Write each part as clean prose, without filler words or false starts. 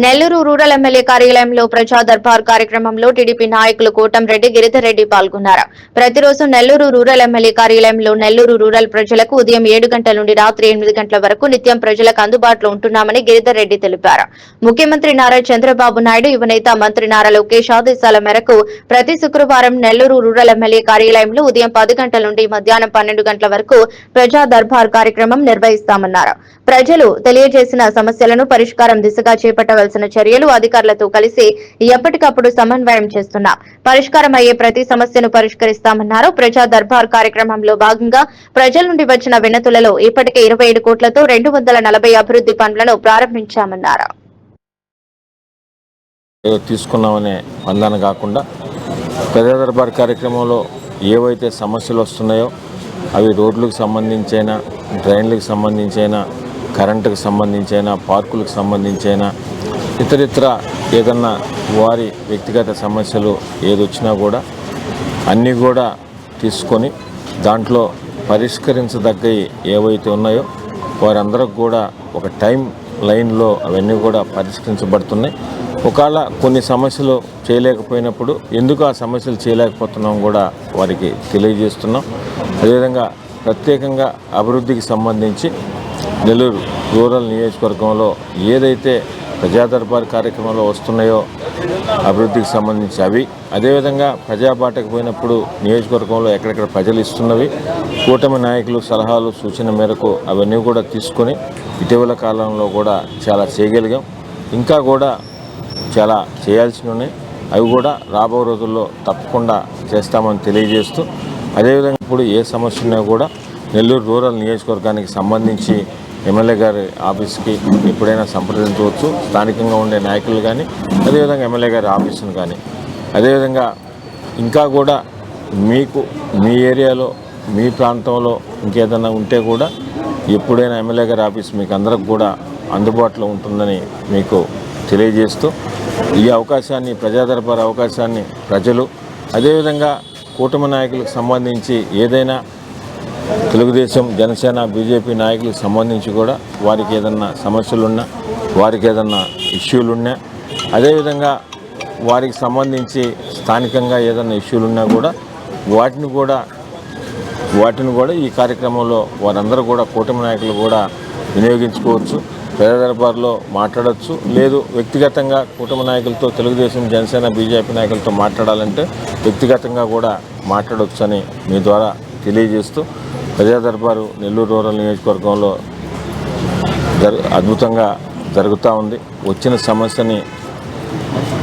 Nellore rural MLA కార్యాలయంలో ప్రజా దర్బార్ కార్యక్రమంలో టీడీపీ నాయకులు కోటంరెడ్డి గిరిధర్ రెడ్డి పాల్గొన్నారు. ప్రతిరోజు నెల్లూరు రూరల్ ఎమ్మెల్యే కార్యాలయంలో నెల్లూరు రూరల్ ప్రజలకు ఉదయం 7 గంటల నుండి రాత్రి 8 గంటల వరకు నిత్యం ప్రజలకు అందుబాటులో ఉంటున్నామని గిరిధర్ రెడ్డి తెలిపారు. ముఖ్యమంత్రి నారా చంద్రబాబు నాయుడు యువనేత మంత్రి నారా లోకేష్ ఆదేశాల మేరకు ప్రతి శుక్రవారం నెల్లూరు రూరల్ ఎమ్మెల్యే కార్యాలయంలో ఉదయం 10 గంటల నుండి మధ్యాహ్నం 12 గంటల వరకు ప్రజా దర్బార్ కార్యక్రమం నిర్వహిస్తామన్నారు. ప్రజలు తెలియజేసిన సమస్యలను పరిష్కారం దిశగా చేపట్టవలసిన చర్యలు అధికారులతో కలిసి ఎప్పటికప్పుడు సమన్వయం చేస్తున్నాం. పరిష్కారం అయ్యే ప్రతి సమస్యను పరిష్కరిస్తామన్నారు. ప్రజా దర్బార్ కార్యక్రమంలో భాగంగా ప్రజల నుండి వచ్చిన వినతులలో ఇప్పటికే 27 కోట్లతో 240 అభివృద్ధి పనులను ప్రారంభించామన్నారు. తీసుకున్నామనే అందాన కాకుండా ప్రజా దర్బార్ కార్యక్రమంలో ఏవైతే సమస్యలు వస్తున్నాయో అవి రోడ్లకు సంబంధించైనా, డ్రైన్లకు సంబంధించైనా, కరెంటుకు సంబంధించైనా, పార్కులకు సంబంధించైనా, ఇతరితర ఏదన్నా వారి వ్యక్తిగత సమస్యలు ఏదొచ్చినా కూడా అన్నీ కూడా తీసుకొని దాంట్లో పరిష్కరించదగ్గవి ఏవైతే ఉన్నాయో వారందరికి కూడా ఒక టైం లైన్లో అవన్నీ కూడా పరిష్కరించబడుతున్నాయి. ఒకవేళ కొన్ని సమస్యలు చేయలేకపోయినప్పుడు ఎందుకు ఆ సమస్యలు చేయలేకపోతున్నాం కూడా వారికి తెలియజేస్తున్నాం. అదేవిధంగా ప్రత్యేకంగా అభివృద్ధికి సంబంధించి నెల్లూరు రూరల్ నియోజకవర్గంలో ఏదైతే ప్రజా దర్బార్ కార్యక్రమంలో వస్తున్నాయో అభివృద్ధికి సంబంధించి అవి, అదేవిధంగా ప్రజాబాటకు పోయినప్పుడు నియోజకవర్గంలో ఎక్కడెక్కడ ప్రజలు ఇస్తున్నవి, కూటమి నాయకులు సలహాలు సూచన మేరకు అవన్నీ కూడా తీసుకొని ఇటీవల కాలంలో కూడా చాలా చేయగలిగాం. ఇంకా కూడా చాలా చేయాల్సినవి ఉన్నాయి. అవి కూడా రాబో రోజుల్లో తప్పకుండా చేస్తామని తెలియజేస్తూ, అదేవిధంగా ఇప్పుడు ఏ సమస్య ఉన్నా కూడా నెల్లూరు రూరల్ నియోజకవర్గానికి సంబంధించి ఎమ్మెల్యే గారి ఆఫీస్కి ఎప్పుడైనా సంప్రదించవచ్చు. స్థానికంగా ఉండే నాయకులు కానీ, అదేవిధంగా ఎమ్మెల్యే గారి ఆఫీసును కానీ, అదేవిధంగా ఇంకా కూడా మీకు మీ ఏరియాలో మీ ప్రాంతంలో ఇంకేదైనా ఉంటే కూడా ఎప్పుడైనా ఎమ్మెల్యే గారి ఆఫీస్ మీకు అందరికి కూడా అందుబాటులో ఉంటుందని మీకు తెలియజేస్తూ, ఈ అవకాశాన్ని ప్రజా దర్బార్ అవకాశాన్ని ప్రజలు, అదేవిధంగా కూటమి నాయకులకు సంబంధించి ఏదైనా తెలుగుదేశం, జనసేన, బీజేపీ నాయకులకు సంబంధించి కూడా వారికి ఏదన్నా సమస్యలున్నా, వారికి ఏదన్నా ఇష్యూలున్నా, అదేవిధంగా వారికి సంబంధించి స్థానికంగా ఏదన్నా ఇష్యూలున్నా కూడా వాటిని కూడా ఈ కార్యక్రమంలో వారందరూ కూడా కూటమి నాయకులు కూడా వినియోగించుకోవచ్చు. ప్రజా దర్బార్లో మాట్లాడవచ్చు. లేదు వ్యక్తిగతంగా కూటమి నాయకులతో, తెలుగుదేశం, జనసేన, బీజేపీ నాయకులతో మాట్లాడాలంటే వ్యక్తిగతంగా కూడా మాట్లాడవచ్చు అని మీ ద్వారా తెలియజేస్తూ, ప్రజా దర్బారు నెల్లూరు రూరల్ నియోజకవర్గంలో అద్భుతంగా జరుగుతూ ఉంది. వచ్చిన సమస్యని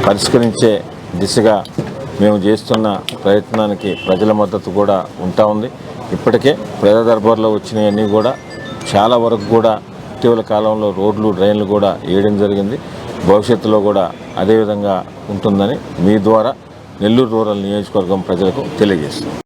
పరిష్కరించే దిశగా మేము చేస్తున్న ప్రయత్నానికి ప్రజల మద్దతు కూడా ఉంటా ఉంది. ఇప్పటికే ప్రజా దర్బార్లో వచ్చినవన్నీ కూడా చాలా వరకు కూడా ఇటీవల కాలంలో రోడ్లు, డ్రైన్లు కూడా వేయడం జరిగింది. భవిష్యత్తులో కూడా అదేవిధంగా ఉంటుందని మీ ద్వారా నెల్లూరు రూరల్ నియోజకవర్గం ప్రజలకు తెలియజేస్తుంది.